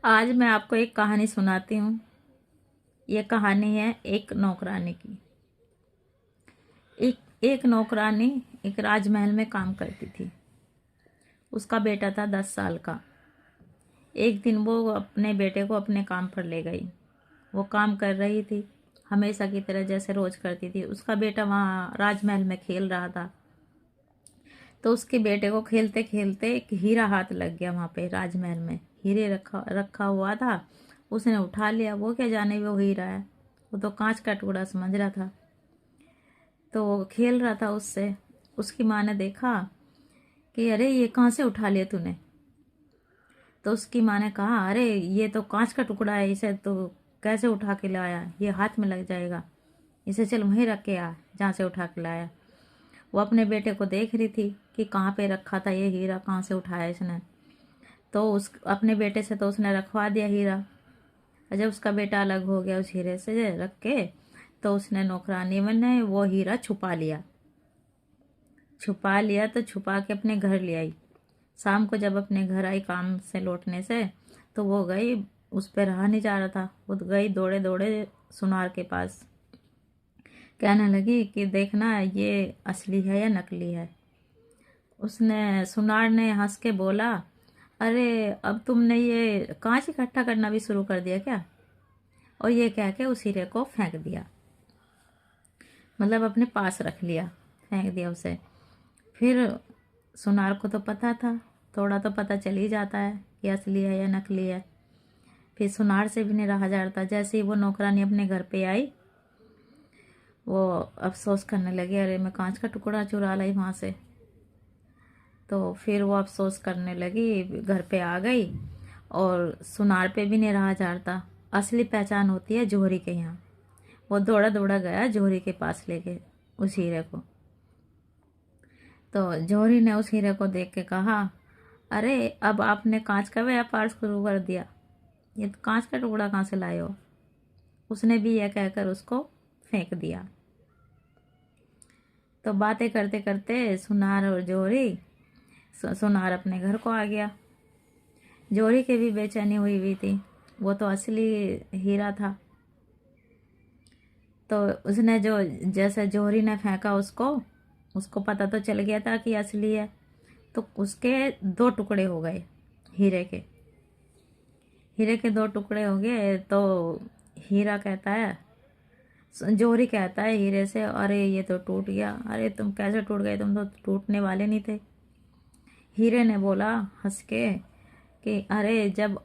आज मैं आपको एक कहानी सुनाती हूँ। ये कहानी है एक नौकरानी की। एक एक नौकरानी एक राजमहल में काम करती थी। उसका बेटा था 10 साल का। एक दिन वो अपने बेटे को अपने काम पर ले गई। वो काम कर रही थी हमेशा की तरह, जैसे रोज करती थी। उसका बेटा वहाँ राजमहल में खेल रहा था। तो उसके बेटे को खेलते खेलते एक हीरा हाथ लग गया। वहाँ पे राजमहल में हीरे रखा रखा हुआ था। उसने उठा लिया। वो क्या जाने वो हीरा है, वो तो कांच का टुकड़ा समझ रहा था। तो वो खेल रहा था उससे। उसकी माँ ने देखा कि अरे ये कहाँ से उठा लिया तूने। तो उसकी माँ ने कहा अरे ये तो कांच का टुकड़ा है, इसे तो कैसे उठा के लाया, ये हाथ में लग जाएगा। इसे चल वहीं रख के आ जहाँ से उठा के लाया। वो अपने बेटे को देख रही थी कि कहाँ पे रखा था ये हीरा, कहाँ से उठाया इसने। तो उस अपने बेटे से तो उसने रखवा दिया हीरा। और जब उसका बेटा अलग हो गया उस हीरे से रख के, तो उसने नौकरानी ने वो हीरा छुपा लिया तो छुपा के अपने घर ले आई। शाम को जब अपने घर आई काम से लौटने से, तो वो गई, उस पर रहा नहीं जा रहा था। वो गई दौड़े दौड़े सुनार के पास। कहने लगी कि देखना ये असली है या नकली है। उसने सुनार ने हंस के बोला, अरे अब तुमने ये कांच इकट्ठा करना भी शुरू कर दिया क्या। और ये कह के उस हीरे को फेंक दिया, मतलब अपने पास रख लिया, फेंक दिया उसे। फिर सुनार को तो पता था, थोड़ा तो पता चल ही जाता है कि असली है या नकली है। फिर सुनार से भी नहीं रहा जा रहा था। जैसे ही वो नौकरानी अपने घर पे आई, वो अफसोस करने लगी, अरे मैं कांच का टुकड़ा चुरा लाई वहाँ से। तो फिर वो अफसोस करने लगी, घर पे आ गई। और सुनार पे भी नहीं रहा जा रहा। असली पहचान होती है जौहरी के यहाँ। वो दौड़ा दौड़ा गया जौहरी के पास लेके उस हीरे को। तो जौहरी ने उस हीरे को देख के कहा, अरे अब आपने कांच का व्यापार शुरू कर दिया, ये तो कांच का टुकड़ा कहाँ से लाए हो। उसने भी यह कहकर उसको फेंक दिया। तो बातें करते करते सुनार और जौहरी, सुनार अपने घर को आ गया। जौहरी की भी बेचैनी हुई हुई थी, वो तो असली हीरा था। तो उसने जो जैसे जौहरी ने फेंका उसको उसको पता तो चल गया था कि असली है। तो उसके दो टुकड़े हो गए हीरे के। हीरे के दो टुकड़े हो गए। तो हीरा कहता है, जौहरी कहता है हीरे से, अरे ये तो टूट गया। अरे तुम कैसे टूट गए, तुम तो टूटने वाले नहीं थे। हीरे ने बोला हंस के कि अरे जब